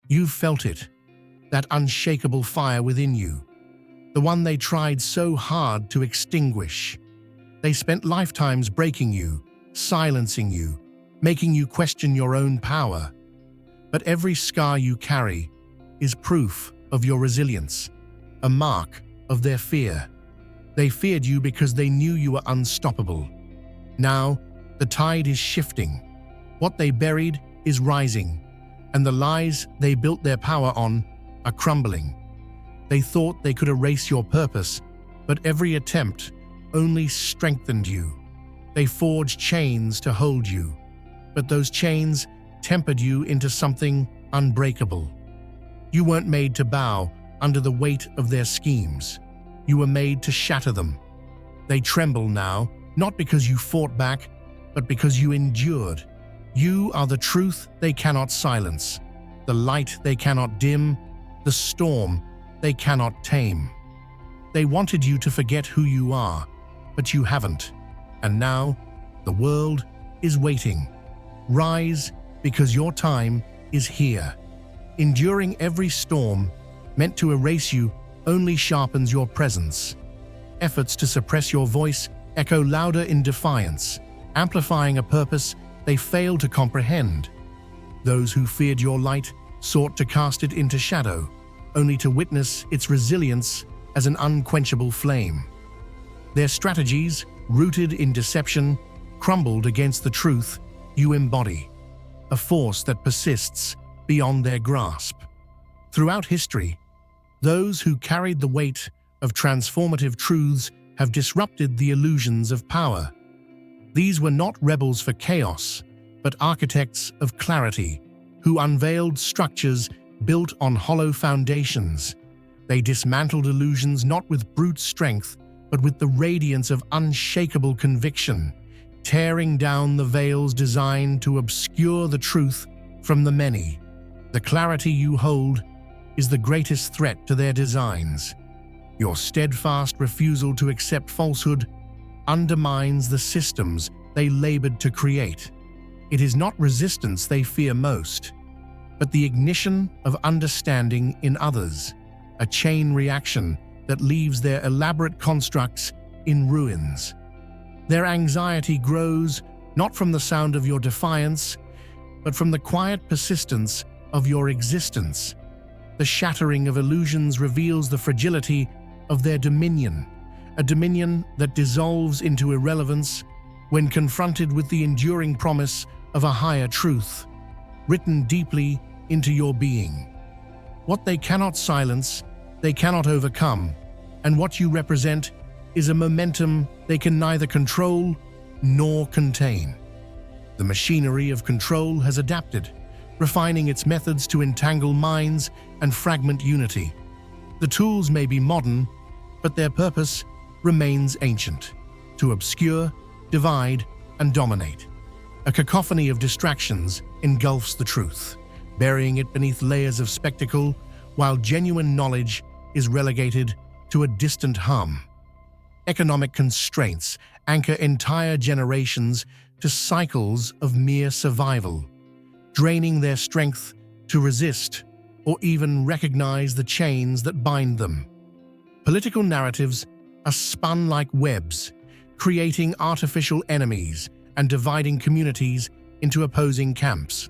You've felt it, that unshakable fire within you, the one they tried so hard to extinguish. They spent lifetimes breaking you, silencing you, making you question your own power. But every scar you carry is proof of your resilience, a mark of their fear. They feared you because they knew you were unstoppable. Now, the tide is shifting. What they buried is rising, and the lies they built their power on are crumbling. They thought they could erase your purpose, but every attempt only strengthened you. They forged chains to hold you, but those chains tempered you into something unbreakable. You weren't made to bow under the weight of their schemes. You were made to shatter them. They tremble now, not because you fought back, but because you endured. You are the truth they cannot silence, the light they cannot dim, the storm they cannot tame. They wanted you to forget who you are, but you haven't. And now, the world is waiting. Rise, because your time is here. Enduring every storm meant to erase you only sharpens your presence. Efforts to suppress your voice echo louder in defiance, amplifying a purpose they failed to comprehend. Those who feared your light sought to cast it into shadow, only to witness its resilience as an unquenchable flame. Their strategies, rooted in deception, crumbled against the truth you embody, a force that persists beyond their grasp. Throughout history, those who carried the weight of transformative truths have disrupted the illusions of power. These were not rebels for chaos, but architects of clarity, who unveiled structures built on hollow foundations. They dismantled illusions not with brute strength, but with the radiance of unshakable conviction, tearing down the veils designed to obscure the truth from the many. The clarity you hold is the greatest threat to their designs. Your steadfast refusal to accept falsehood undermines the systems they labored to create. It is not resistance they fear most, but the ignition of understanding in others, a chain reaction that leaves their elaborate constructs in ruins. Their anxiety grows not from the sound of your defiance, but from the quiet persistence of your existence. The shattering of illusions reveals the fragility of their dominion, a dominion that dissolves into irrelevance when confronted with the enduring promise of a higher truth, written deeply into your being. What they cannot silence, they cannot overcome, and what you represent is a momentum they can neither control nor contain. The machinery of control has adapted, refining its methods to entangle minds and fragment unity. The tools may be modern, but their purpose remains ancient: to obscure, divide, and dominate. A cacophony of distractions engulfs the truth, burying it beneath layers of spectacle, while genuine knowledge is relegated to a distant hum. Economic constraints anchor entire generations to cycles of mere survival, draining their strength to resist or even recognize the chains that bind them. Political narratives are spun like webs, creating artificial enemies and dividing communities into opposing camps.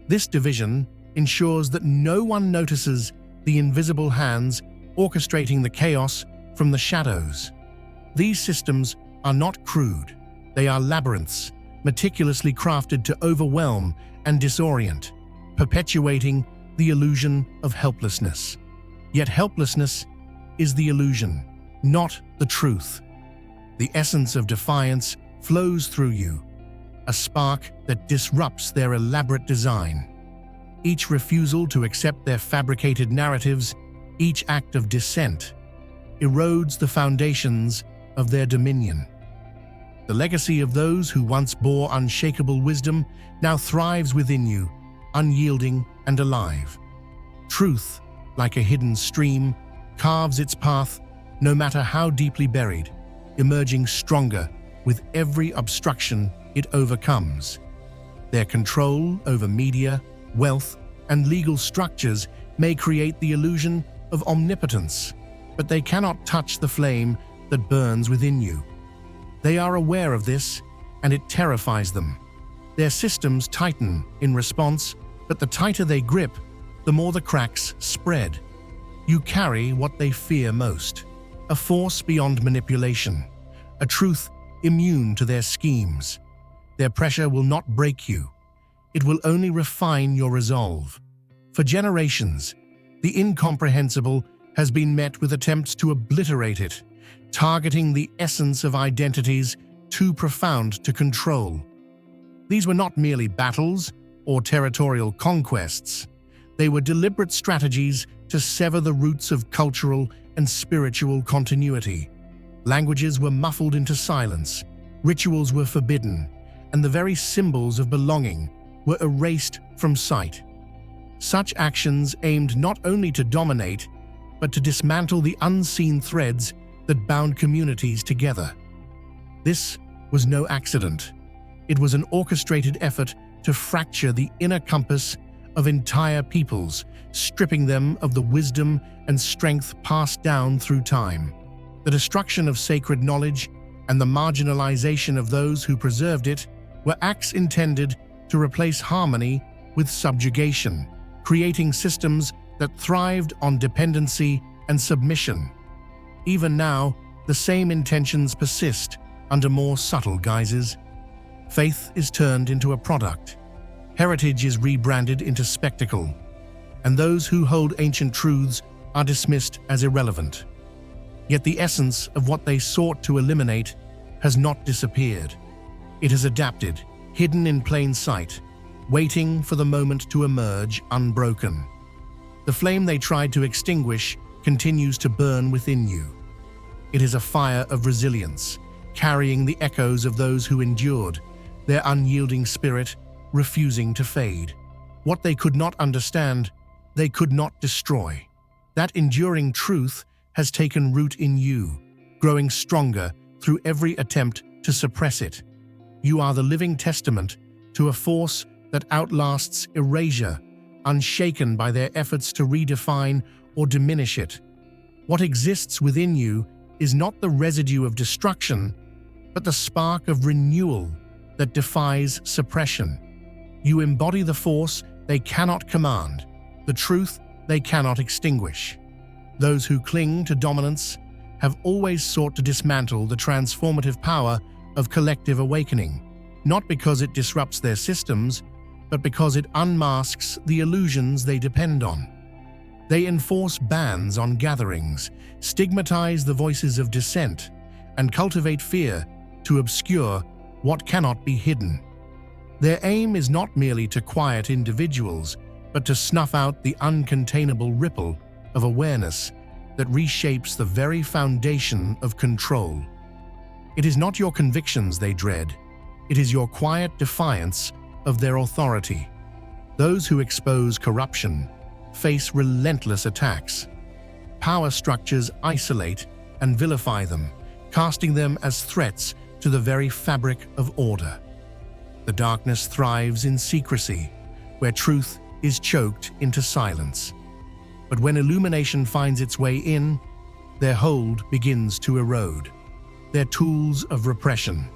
This division ensures that no one notices the invisible hands orchestrating the chaos from the shadows. These systems are not crude. They are labyrinths, meticulously crafted to overwhelm and disorient, perpetuating the illusion of helplessness. Yet helplessness is the illusion, not the truth. The essence of defiance flows through you, a spark that disrupts their elaborate design. Each refusal to accept their fabricated narratives, each act of dissent, erodes the foundations of their dominion. The legacy of those who once bore unshakable wisdom now thrives within you, unyielding and alive. Truth, like a hidden stream, carves its path no matter how deeply buried, emerging stronger with every obstruction it overcomes. Their control over media, wealth, and legal structures may create the illusion of omnipotence, but they cannot touch the flame that burns within you. They are aware of this, and it terrifies them. Their systems tighten in response, but the tighter they grip, the more the cracks spread. You carry what they fear most, a force beyond manipulation, a truth immune to their schemes. Their pressure will not break you. It will only refine your resolve. For generations, the incomprehensible has been met with attempts to obliterate it, targeting the essence of identities too profound to control. These were not merely battles or territorial conquests. They were deliberate strategies to sever the roots of cultural and spiritual continuity. Languages were muffled into silence, rituals were forbidden, and the very symbols of belonging were erased from sight. Such actions aimed not only to dominate, but to dismantle the unseen threads that bound communities together. This was no accident. It was an orchestrated effort to fracture the inner compass of entire peoples, stripping them of the wisdom and strength passed down through time. The destruction of sacred knowledge and the marginalization of those who preserved it were acts intended to replace harmony with subjugation, creating systems that thrived on dependency and submission. Even now, the same intentions persist under more subtle guises. Faith is turned into a product. Heritage is rebranded into spectacle, and those who hold ancient truths are dismissed as irrelevant. Yet the essence of what they sought to eliminate has not disappeared. It has adapted, hidden in plain sight, waiting for the moment to emerge unbroken. The flame they tried to extinguish continues to burn within you. It is a fire of resilience, carrying the echoes of those who endured, their unyielding spirit refusing to fade. What they could not understand, they could not destroy. That enduring truth has taken root in you, growing stronger through every attempt to suppress it. You are the living testament to a force that outlasts erasure, unshaken by their efforts to redefine or diminish it. What exists within you is not the residue of destruction, but the spark of renewal that defies suppression. You embody the force they cannot command, the truth they cannot extinguish. Those who cling to dominance have always sought to dismantle the transformative power of collective awakening, not because it disrupts their systems, but because it unmasks the illusions they depend on. They enforce bans on gatherings, stigmatize the voices of dissent, and cultivate fear to obscure what cannot be hidden. Their aim is not merely to quiet individuals, but to snuff out the uncontainable ripple of awareness that reshapes the very foundation of control. It is not your convictions they dread, it is your quiet defiance of their authority. Those who expose corruption face relentless attacks. Power structures isolate and vilify them, casting them as threats to the very fabric of order. The darkness thrives in secrecy, where truth is choked into silence. But when illumination finds its way in, their hold begins to erode. Their tools of repression,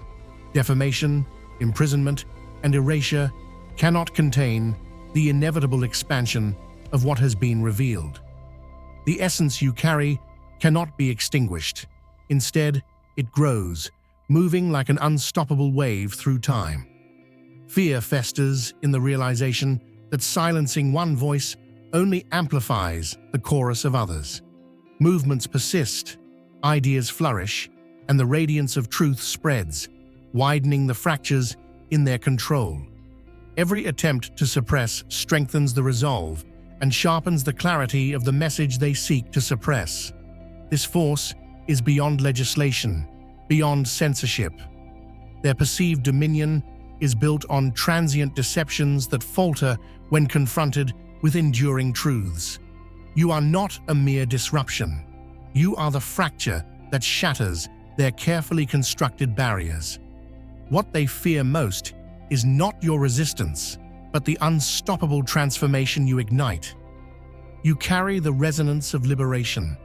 defamation, imprisonment, and erasure cannot contain the inevitable expansion of what has been revealed. The essence you carry cannot be extinguished. Instead, it grows, moving like an unstoppable wave through time. Fear festers in the realization that silencing one voice only amplifies the chorus of others. Movements persist, ideas flourish, and the radiance of truth spreads, widening the fractures in their control. Every attempt to suppress strengthens the resolve and sharpens the clarity of the message they seek to suppress. This force is beyond legislation, beyond censorship. Their perceived dominion is built on transient deceptions that falter when confronted with enduring truths. You are not a mere disruption. You are the fracture that shatters their carefully constructed barriers. What they fear most is not your resistance, but the unstoppable transformation you ignite. You carry the resonance of liberation,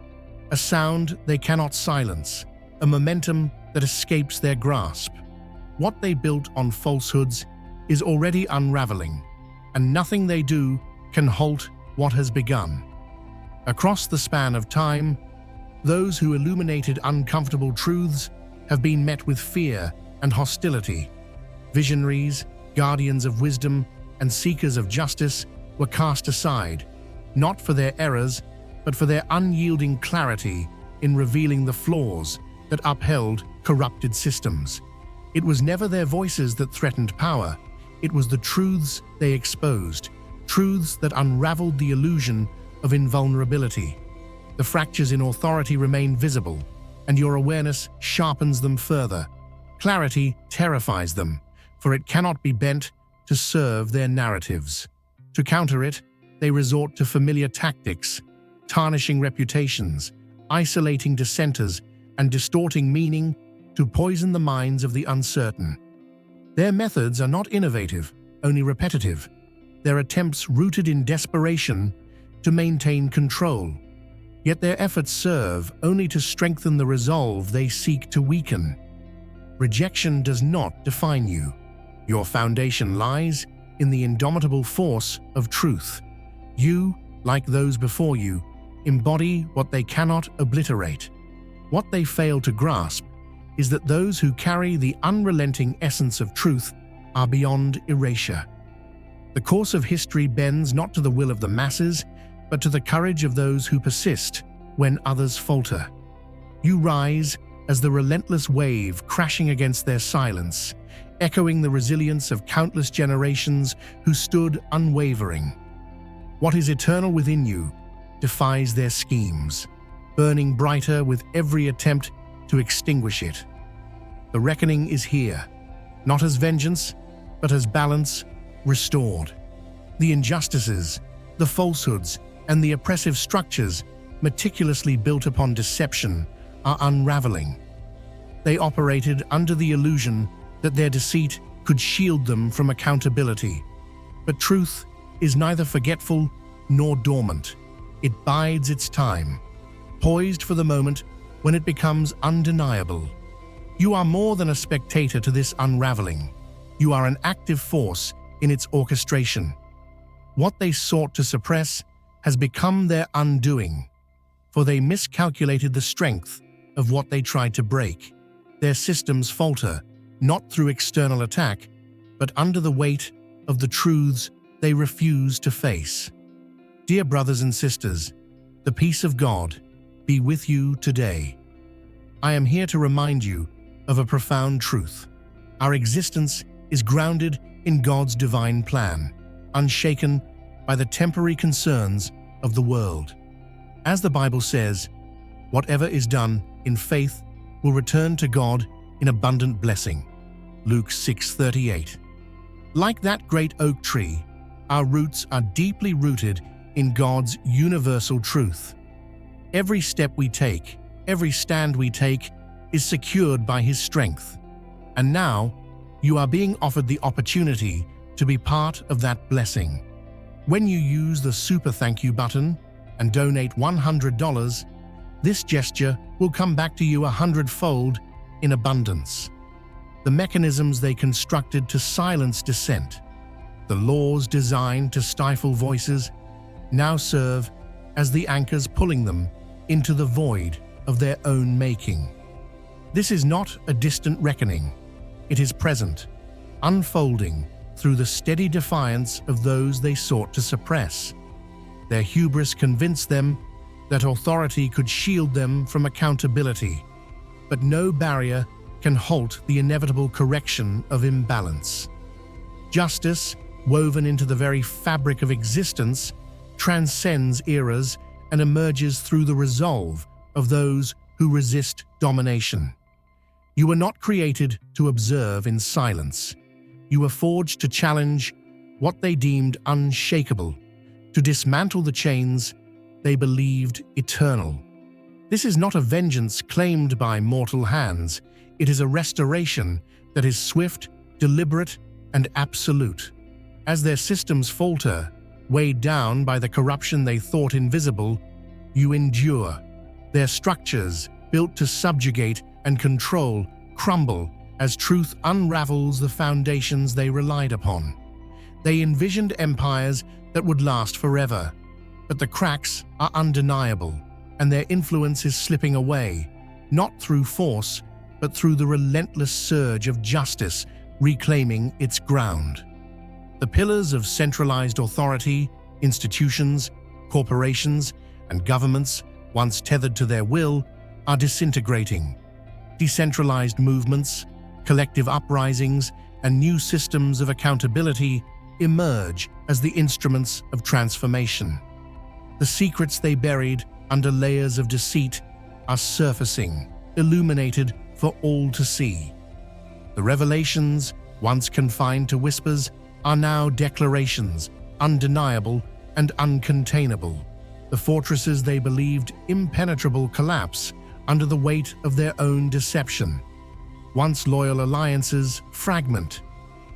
a sound they cannot silence, a momentum that escapes their grasp. What they built on falsehoods is already unraveling, and nothing they do can halt what has begun. Across the span of time, those who illuminated uncomfortable truths have been met with fear and hostility. Visionaries, guardians of wisdom, and seekers of justice were cast aside, not for their errors, but for their unyielding clarity in revealing the flaws that upheld corrupted systems. It was never their voices that threatened power, it was the truths they exposed, truths that unraveled the illusion of invulnerability. The fractures in authority remain visible, and your awareness sharpens them further. Clarity terrifies them, for it cannot be bent to serve their narratives. To counter it, they resort to familiar tactics, tarnishing reputations, isolating dissenters, and distorting meaning to poison the minds of the uncertain. Their methods are not innovative, only repetitive. Their attempts rooted in desperation to maintain control. Yet their efforts serve only to strengthen the resolve they seek to weaken. Rejection does not define you. Your foundation lies in the indomitable force of truth. You, like those before you, embody what they cannot obliterate. What they fail to grasp is that those who carry the unrelenting essence of truth are beyond erasure. The course of history bends not to the will of the masses, but to the courage of those who persist when others falter. You rise as the relentless wave crashing against their silence, echoing the resilience of countless generations who stood unwavering. What is eternal within you defies their schemes, burning brighter with every attempt to extinguish it. The reckoning is here, not as vengeance, but as balance restored. The injustices, the falsehoods, and the oppressive structures meticulously built upon deception are unraveling. They operated under the illusion that their deceit could shield them from accountability. But truth is neither forgetful nor dormant. It bides its time, poised for the moment when it becomes undeniable. You are more than a spectator to this unraveling. You are an active force in its orchestration. What they sought to suppress has become their undoing, for they miscalculated the strength of what they tried to break. Their systems falter, not through external attack, but under the weight of the truths they refuse to face. Dear brothers and sisters, the peace of God be with you today. I am here to remind you of a profound truth. Our existence is grounded in God's divine plan, unshaken by the temporary concerns of the world. As the Bible says, whatever is done in faith will return to God in abundant blessing. Luke 6:38. Like that great oak tree, our roots are deeply rooted in God's universal truth. Every step we take, every stand we take, is secured by His strength. And now, you are being offered the opportunity to be part of that blessing. When you use the Super Thank You button and donate $100, this gesture will come back to you 100-fold in abundance. The mechanisms they constructed to silence dissent, the laws designed to stifle voices, now serve as the anchors pulling them into the void of their own making. This is not a distant reckoning. It is present, unfolding through the steady defiance of those they sought to suppress. Their hubris convinced them that authority could shield them from accountability, but no barrier can halt the inevitable correction of imbalance. Justice, woven into the very fabric of existence, transcends eras and emerges through the resolve of those who resist domination. You were not created to observe in silence. You were forged to challenge what they deemed unshakable, to dismantle the chains they believed eternal. This is not a vengeance claimed by mortal hands. It is a restoration that is swift, deliberate, and absolute. As their systems falter, weighed down by the corruption they thought invisible, you endure. Their structures, built to subjugate and control, crumble as truth unravels the foundations they relied upon. They envisioned empires that would last forever, but the cracks are undeniable, and their influence is slipping away, not through force, but through the relentless surge of justice reclaiming its ground. The pillars of centralized authority, institutions, corporations, and governments, once tethered to their will, are disintegrating. Decentralized movements, collective uprisings, and new systems of accountability emerge as the instruments of transformation. The secrets they buried under layers of deceit are surfacing, illuminated for all to see. The revelations, once confined to whispers, are now declarations, undeniable and uncontainable. The fortresses they believed impenetrable collapse under the weight of their own deception. Once loyal alliances fragment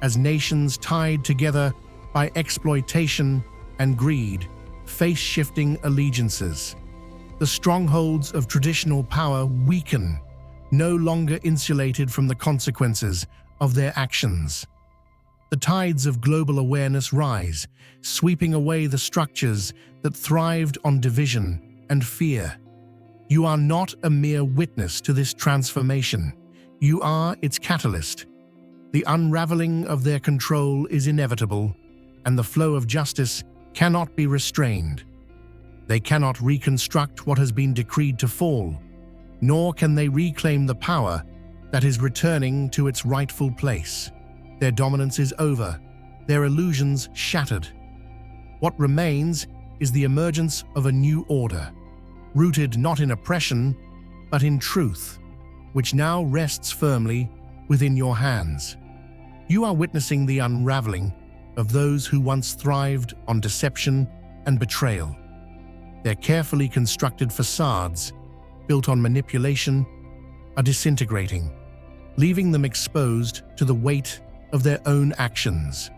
as nations tied together by exploitation and greed face shifting allegiances. The strongholds of traditional power weaken, no longer insulated from the consequences of their actions. The tides of global awareness rise, sweeping away the structures that thrived on division and fear. You are not a mere witness to this transformation. You are its catalyst. The unraveling of their control is inevitable, and the flow of justice cannot be restrained. They cannot reconstruct what has been decreed to fall, nor can they reclaim the power that is returning to its rightful place. Their dominance is over, their illusions shattered. What remains is the emergence of a new order, rooted not in oppression, but in truth, which now rests firmly within your hands. You are witnessing the unraveling of those who once thrived on deception and betrayal. Their carefully constructed facades, built on manipulation, are disintegrating, leaving them exposed to the weight of their own actions.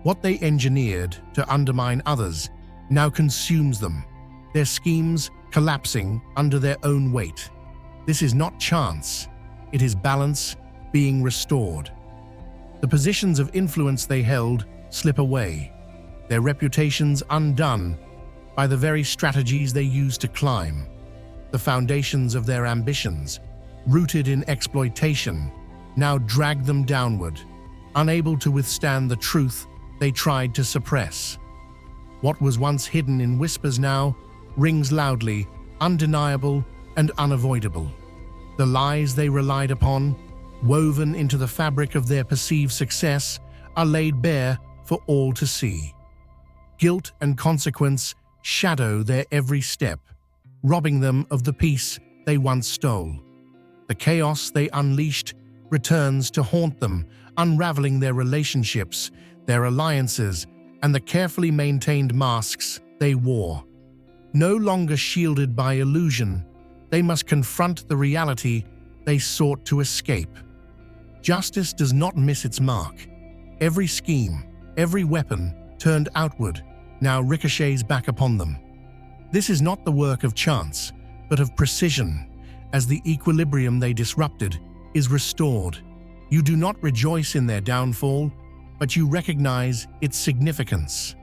What they engineered to undermine others now consumes them, their schemes collapsing under their own weight. This is not chance, it is balance being restored. The positions of influence they held slip away, their reputations undone by the very strategies they used to climb. The foundations of their ambitions, rooted in exploitation, now drag them downward, unable to withstand the truth they tried to suppress. What was once hidden in whispers now rings loudly, undeniable and unavoidable. The lies they relied upon, woven into the fabric of their perceived success, are laid bare for all to see. Guilt and consequence shadow their every step, robbing them of the peace they once stole. The chaos they unleashed returns to haunt them, unraveling their relationships, their alliances, and the carefully maintained masks they wore. No longer shielded by illusion, they must confront the reality they sought to escape. Justice does not miss its mark. Every scheme, every weapon turned outward now ricochets back upon them. This is not the work of chance, but of precision, as the equilibrium they disrupted is restored. You do not rejoice in their downfall, but you recognize its significance.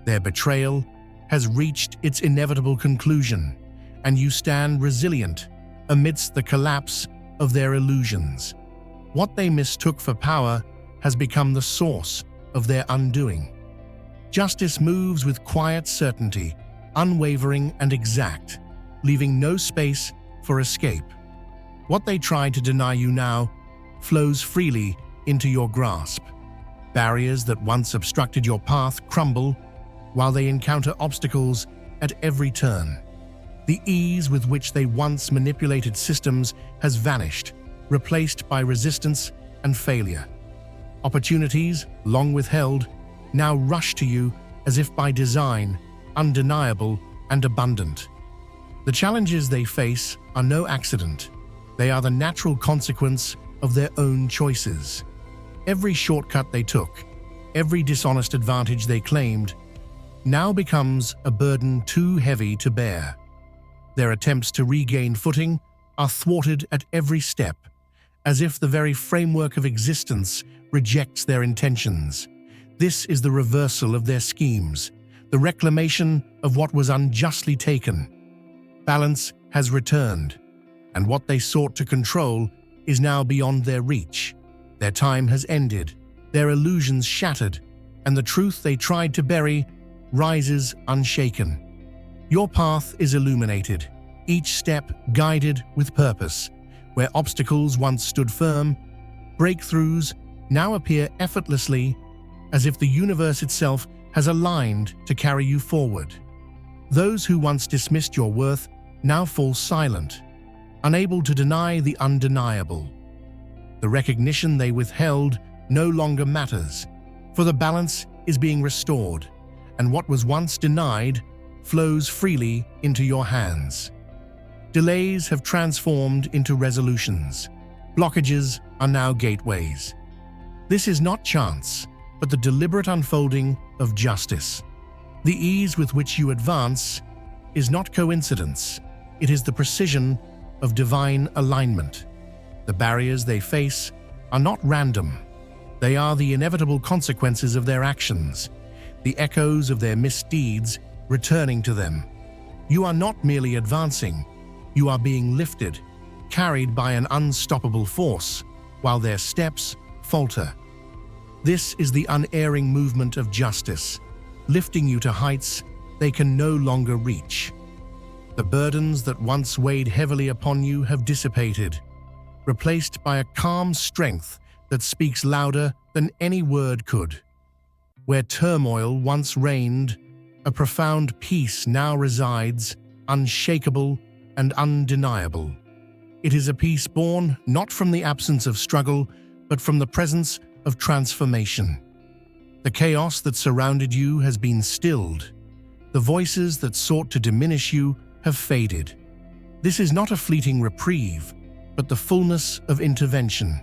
Their betrayal has reached its inevitable conclusion, and you stand resilient amidst the collapse of their illusions. What they mistook for power has become the source of their undoing. Justice moves with quiet certainty, unwavering and exact, leaving no space for escape. What they tried to deny you now flows freely into your grasp. Barriers that once obstructed your path crumble while they encounter obstacles at every turn. The ease with which they once manipulated systems has vanished, replaced by resistance and failure. Opportunities, long withheld, now rush to you as if by design, undeniable and abundant. The challenges they face are no accident. They are the natural consequence of their own choices. Every shortcut they took, Every dishonest advantage they claimed now becomes a burden too heavy to bear. Their attempts to regain footing are thwarted at every step, as if the very framework of existence rejects their intentions. This is the reversal of their schemes, the reclamation of what was unjustly taken. Balance has returned, and what they sought to control is now beyond their reach. Their time has ended, their illusions shattered, and the truth they tried to bury rises unshaken. Your path is illuminated, each step guided with purpose. Where obstacles once stood firm, breakthroughs now appear effortlessly, as if the universe itself has aligned to carry you forward. Those who once dismissed your worth now fall silent, unable to deny the undeniable. The recognition they withheld no longer matters, for the balance is being restored, and what was once denied flows freely into your hands. Delays have transformed into resolutions. Blockages are now gateways. This is not chance, but the deliberate unfolding of justice. The ease with which you advance is not coincidence. It is the precision of divine alignment. The barriers they face are not random. They are the inevitable consequences of their actions, the echoes of their misdeeds returning to them. You are not merely advancing. You are being lifted, carried by an unstoppable force, while their steps falter. This is the unerring movement of justice, lifting you to heights they can no longer reach. The burdens that once weighed heavily upon you have dissipated, replaced by a calm strength that speaks louder than any word could. Where turmoil once reigned, a profound peace now resides, unshakable and undeniable. It is a peace born not from the absence of struggle, but from the presence of transformation. The chaos that surrounded you has been stilled. The voices that sought to diminish you have faded. This is not a fleeting reprieve, but the fullness of intervention,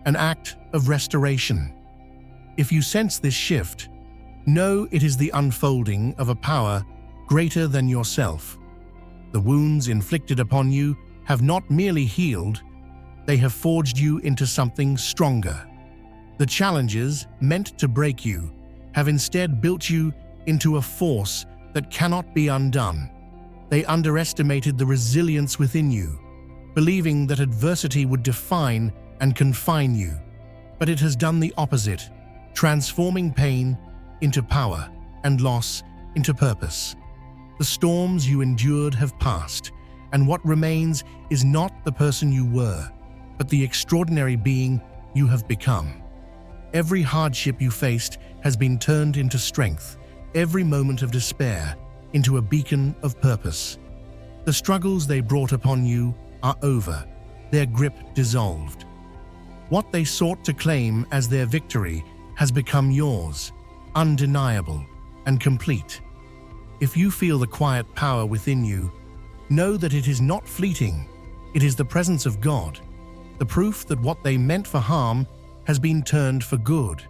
an act of restoration. If you sense this shift, know it is the unfolding of a power greater than yourself. The wounds inflicted upon you have not merely healed, they have forged you into something stronger. The challenges meant to break you have instead built you into a force that cannot be undone. They underestimated the resilience within you, believing that adversity would define and confine you. But it has done the opposite, transforming pain into power and loss into purpose. The storms you endured have passed, and what remains is not the person you were, but the extraordinary being you have become. Every hardship you faced has been turned into strength, every moment of despair into a beacon of purpose. The struggles they brought upon you are over, their grip dissolved. What they sought to claim as their victory has become yours, undeniable and complete. If you feel the quiet power within you, know that it is not fleeting. It is the presence of God, the proof that what they meant for harm has been turned for good.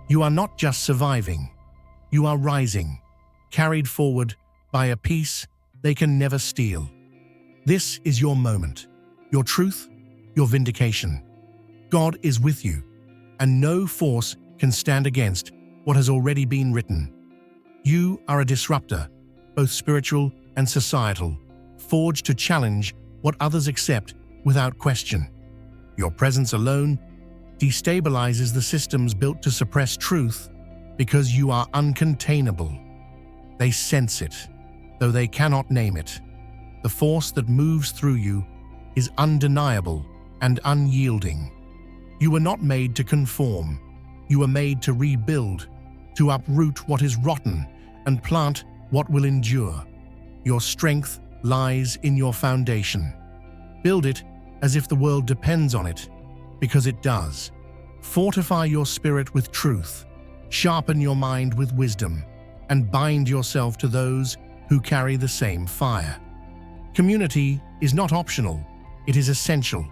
You are not just surviving, you are rising, carried forward by a peace they can never steal. This is your moment, your truth, your vindication. God is with you, and no force can stand against what has already been written. You are a disruptor, both spiritual and societal, forged to challenge what others accept without question. Your presence alone destabilizes the systems built to suppress truth because you are uncontainable. They sense it, though they cannot name it. The force that moves through you is undeniable and unyielding. You were not made to conform. You were made to rebuild, to uproot what is rotten and plant what will endure. Your strength lies in your foundation. Build it as if the world depends on it, because it does. Fortify your spirit with truth, sharpen your mind with wisdom, and bind yourself to those who carry the same fire. Community is not optional, it is essential.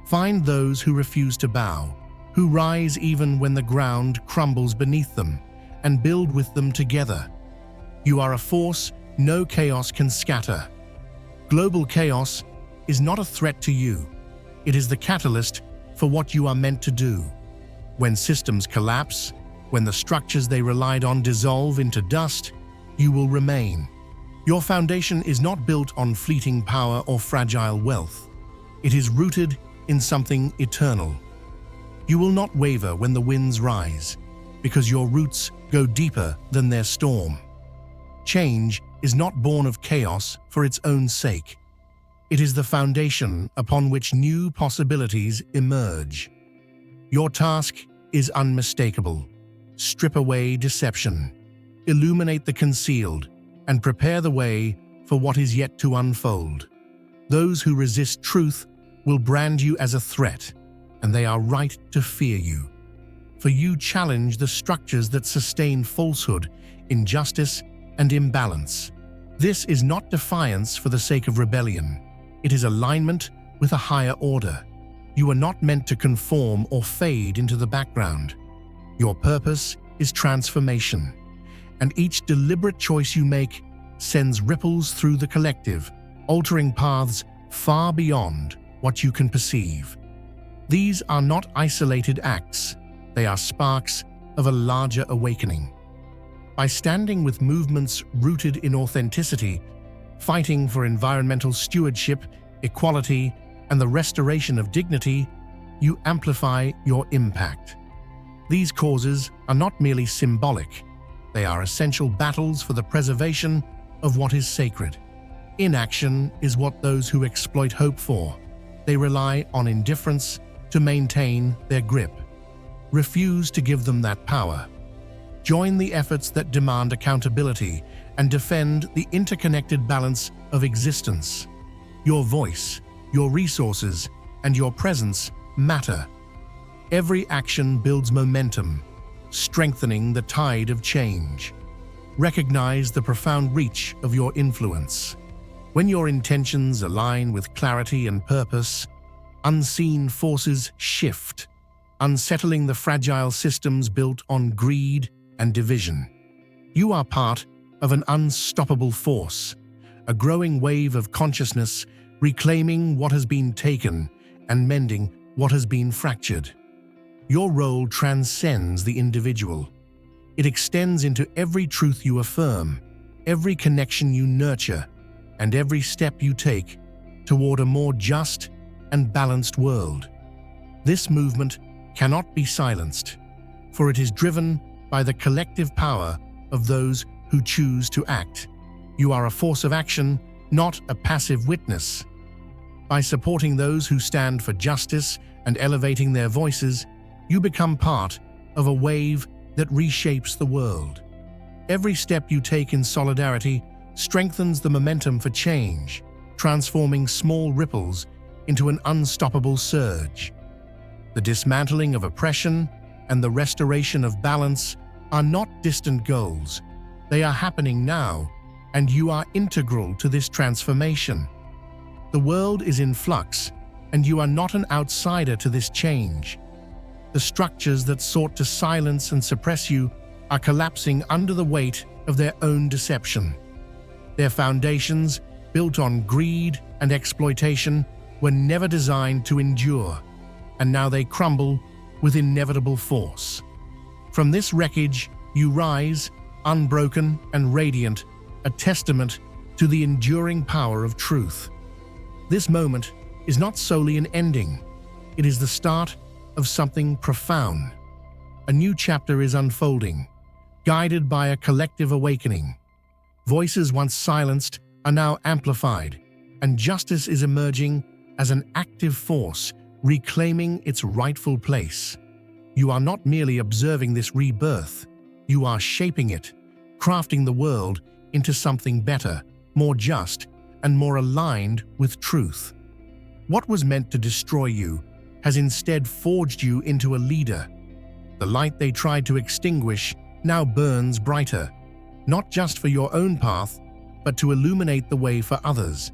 Find those who refuse to bow, who rise even when the ground crumbles beneath them, and build with them together. You are a force no chaos can scatter. Global chaos is not a threat to you. It is the catalyst for what you are meant to do. When systems collapse, when the structures they relied on dissolve into dust, you will remain. Your foundation is not built on fleeting power or fragile wealth. It is rooted in something eternal. You will not waver when the winds rise, because your roots go deeper than their storm. Change is not born of chaos for its own sake. It is the foundation upon which new possibilities emerge. Your task is unmistakable. Strip away deception, illuminate the concealed, and prepare the way for what is yet to unfold. Those who resist truth will brand you as a threat, and they are right to fear you. For you challenge the structures that sustain falsehood, injustice, and imbalance. This is not defiance for the sake of rebellion. It is alignment with a higher order. You are not meant to conform or fade into the background. Your purpose is transformation, and each deliberate choice you make sends ripples through the collective, altering paths far beyond what you can perceive. These are not isolated acts. They are sparks of a larger awakening. By standing with movements rooted in authenticity, fighting for environmental stewardship, equality, and the restoration of dignity, you amplify your impact. These causes are not merely symbolic. They are essential battles for the preservation of what is sacred. Inaction is what those who exploit hope for. They rely on indifference to maintain their grip. Refuse to give them that power. Join the efforts that demand accountability and defend the interconnected balance of existence. Your voice, your resources, and your presence matter. Every action builds momentum, strengthening the tide of change. Recognize the profound reach of your influence. When your intentions align with clarity and purpose, unseen forces shift, unsettling the fragile systems built on greed and division. You are part of an unstoppable force, a growing wave of consciousness reclaiming what has been taken and mending what has been fractured. Your role transcends the individual. It extends into every truth you affirm, every connection you nurture, and every step you take toward a more just and balanced world. This movement cannot be silenced, for it is driven by the collective power of those who choose to act. You are a force of action, not a passive witness. By supporting those who stand for justice and elevating their voices, you become part of a wave that reshapes the world. Every step you take in solidarity strengthens the momentum for change, transforming small ripples into an unstoppable surge. The dismantling of oppression and the restoration of balance are not distant goals. They are happening now, and you are integral to this transformation. The world is in flux, and you are not an outsider to this change. The structures that sought to silence and suppress you are collapsing under the weight of their own deception. Their foundations, built on greed and exploitation, were never designed to endure, and now they crumble with inevitable force. From this wreckage, you rise, unbroken and radiant, a testament to the enduring power of truth. This moment is not solely an ending. It is the start of something profound. A new chapter is unfolding, guided by a collective awakening. Voices once silenced are now amplified, and justice is emerging as an active force, reclaiming its rightful place. You are not merely observing this rebirth, you are shaping it, crafting the world into something better, more just, and more aligned with truth. What was meant to destroy you has instead forged you into a leader. The light they tried to extinguish now burns brighter, not just for your own path, but to illuminate the way for others.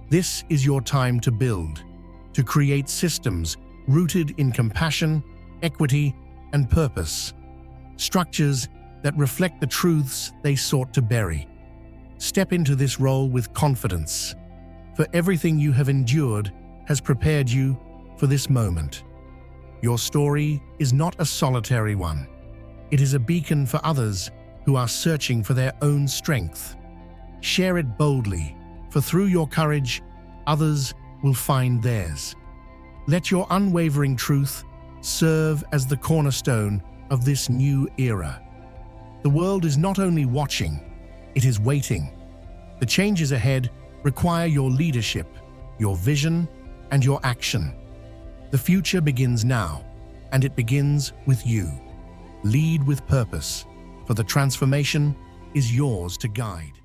This is your time to build, to create systems rooted in compassion, equity, and purpose, structures that reflect the truths they sought to bury. Step into this role with confidence, for everything you have endured has prepared you for this moment. Your story is not a solitary one. It is a beacon for others who are searching for their own strength. Share it boldly, for through your courage, others will find theirs. Let your unwavering truth serve as the cornerstone of this new era. The world is not only watching, it is waiting. The changes ahead require your leadership, your vision, and your action. The future begins now, and it begins with you. Lead with purpose, for the transformation is yours to guide.